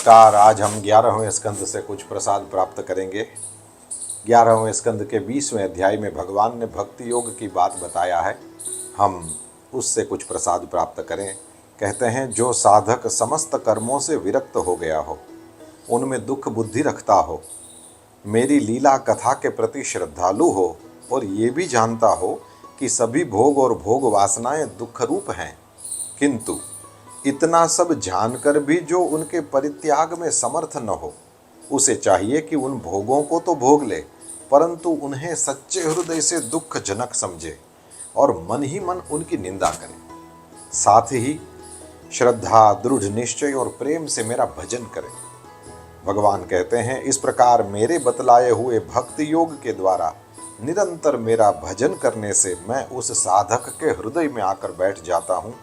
नमस्कार। आज हम 11वें स्कंद से कुछ प्रसाद प्राप्त करेंगे। 11वें स्कंद के 20वें अध्याय में भगवान ने भक्ति योग की बात बताया है। हम उससे कुछ प्रसाद प्राप्त करें। कहते हैं, जो साधक समस्त कर्मों से विरक्त हो गया हो, उनमें दुख बुद्धि रखता हो, मेरी लीला कथा के प्रति श्रद्धालु हो और ये भी जानता हो कि सभी भोग और भोग वासनाएं दुख रूप हैं, किंतु इतना सब जानकर भी जो उनके परित्याग में समर्थ न हो, उसे चाहिए कि उन भोगों को तो भोग ले, परंतु उन्हें सच्चे हृदय से दुखजनक समझे और मन ही मन उनकी निंदा करे। साथ ही श्रद्धा, दृढ़ निश्चय और प्रेम से मेरा भजन करे। भगवान कहते हैं, इस प्रकार मेरे बतलाए हुए भक्ति योग के द्वारा निरंतर मेरा भजन करने से मैं उस साधक के हृदय में आकर बैठ जाता हूँ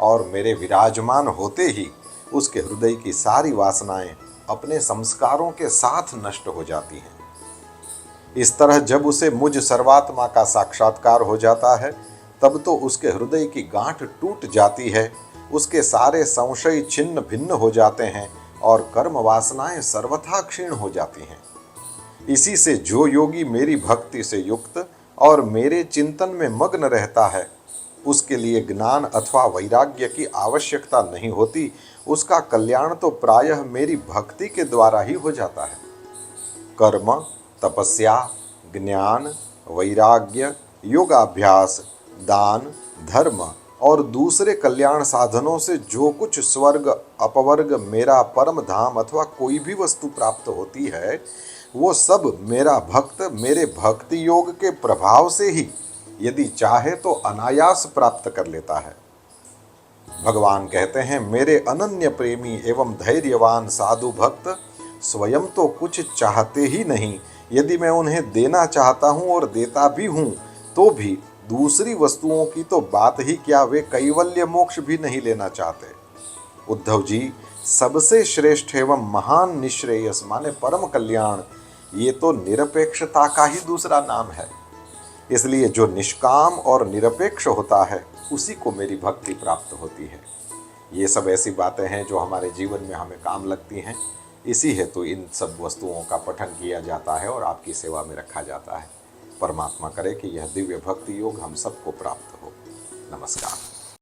और मेरे विराजमान होते ही उसके हृदय की सारी वासनाएं अपने संस्कारों के साथ नष्ट हो जाती हैं। इस तरह जब उसे मुझ सर्वात्मा का साक्षात्कार हो जाता है, तब तो उसके हृदय की गांठ टूट जाती है, उसके सारे संशय छिन्न भिन्न हो जाते हैं और कर्म वासनाएं सर्वथा क्षीण हो जाती हैं। इसी से जो योगी मेरी भक्ति से युक्त और मेरे चिंतन में मग्न रहता है, उसके लिए ज्ञान अथवा वैराग्य की आवश्यकता नहीं होती। उसका कल्याण तो प्रायः मेरी भक्ति के द्वारा ही हो जाता है। कर्म, तपस्या, ज्ञान, वैराग्य, योगाभ्यास, दान, धर्म और दूसरे कल्याण साधनों से जो कुछ स्वर्ग, अपवर्ग, मेरा परम धाम अथवा कोई भी वस्तु प्राप्त होती है, वो सब मेरा भक्त मेरे भक्ति योग के प्रभाव से ही यदि चाहे तो अनायास प्राप्त कर लेता है। भगवान कहते हैं, मेरे अनन्य प्रेमी एवं धैर्यवान साधु भक्त स्वयं तो कुछ चाहते ही नहीं। यदि मैं उन्हें देना चाहता हूँ और देता भी हूँ, तो भी दूसरी वस्तुओं की तो बात ही क्या, वे कैवल्य मोक्ष भी नहीं लेना चाहते। उद्धव जी, सबसे श्रेष्ठ एवं महान निश्रेयस माने परम कल्याण, ये तो निरपेक्षता का ही दूसरा नाम है। इसलिए जो निष्काम और निरपेक्ष होता है, उसी को मेरी भक्ति प्राप्त होती है। ये सब ऐसी बातें हैं जो हमारे जीवन में हमें काम लगती हैं। इसी हेतु इन सब वस्तुओं का पठन किया जाता है और आपकी सेवा में रखा जाता है। परमात्मा करे कि यह दिव्य भक्ति योग हम सबको प्राप्त हो। नमस्कार।